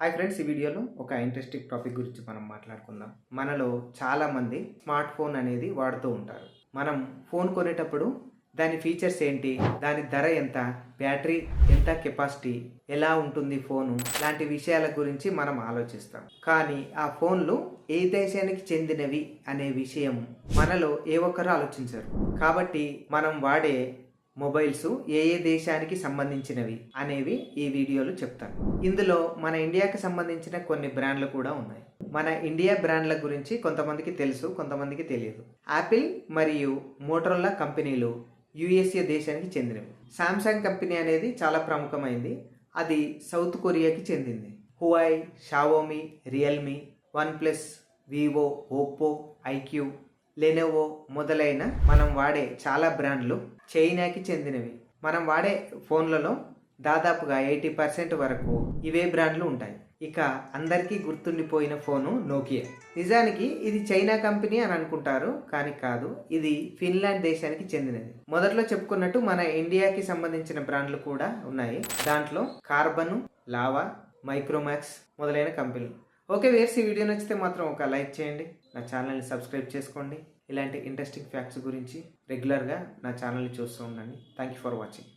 Hi friends, ఈ వీడియోలో ఒక ఇంట్రెస్టింగ్ టాపిక్ గురించి మనం మాట్లాడుకుందాం. మనలో చాలామంది స్మార్ట్ ఫోన్ అనేది వాడుతూ ఉంటారు. మనం ఫోన్ కొనేటప్పుడు దాని ఫీచర్స్ ఏంటి, దాని ధర ఎంత, బ్యాటరీ ఎంత, కెపాసిటీ ఎలా ఉంటుంది ఫోను లాంటి విషయాల గురించి మనం ఆలోచిస్తాం. కానీ ఆ ఫోన్లు ఏ దేశానికి చెందినవి అనే విషయం మనలో ఏ ఒక్కరు ఆలోచించరు. కాబట్టి మనం వాడే మొబైల్స్ ఏ ఏ దేశానికి సంబంధించినవి అనేవి ఈ వీడియోలో చెప్తాను. ఇందులో మన ఇండియాకి సంబంధించిన కొన్ని బ్రాండ్లు కూడా ఉన్నాయి. మన ఇండియా బ్రాండ్ల గురించి కొంతమందికి తెలుసు, కొంతమందికి తెలియదు. యాపిల్ మరియు మోటరోలా కంపెనీలు యుఎస్ఏ దేశానికి చెందినవి. శాంసంగ్ కంపెనీ అనేది చాలా ప్రముఖమైంది. అది సౌత్ కొరియాకి చెందింది. Huawei, Xiaomi, Realme, OnePlus, Vivo, Oppo, iQOO, Lenovo మొదలైన మనం వాడే చాలా బ్రాండ్లు చైనాకి చెందినవి. మనం వాడే ఫోన్లలో దాదాపుగా 80% వరకు ఇవే బ్రాండ్లు ఉంటాయి. ఇక అందరికీ గుర్తుండిపోయిన ఫోను నోకియా. నిజానికి ఇది చైనా కంపెనీ అని అనుకుంటారు, కానీ కాదు, ఇది ఫిన్లాండ్ దేశానికి చెందినది. మొదట్లో చెప్పుకున్నట్టు మన ఇండియాకి సంబంధించిన బ్రాండ్లు కూడా ఉన్నాయి. దాంట్లో కార్బన్, లావా, మైక్రోమాక్స్ మొదలైన కంపెనీలు. ఓకే వేర్స్, ఈ వీడియో నచ్చితే మాత్రం ఒక లైక్ చేయండి, నా ఛానల్ని సబ్స్క్రైబ్ చేసుకోండి. ఇలాంటి ఇంట్రెస్టింగ్ ఫ్యాక్ట్స్ గురించి రెగ్యులర్గా నా ఛానల్ని చూస్తూ ఉండండి. Thank you for watching.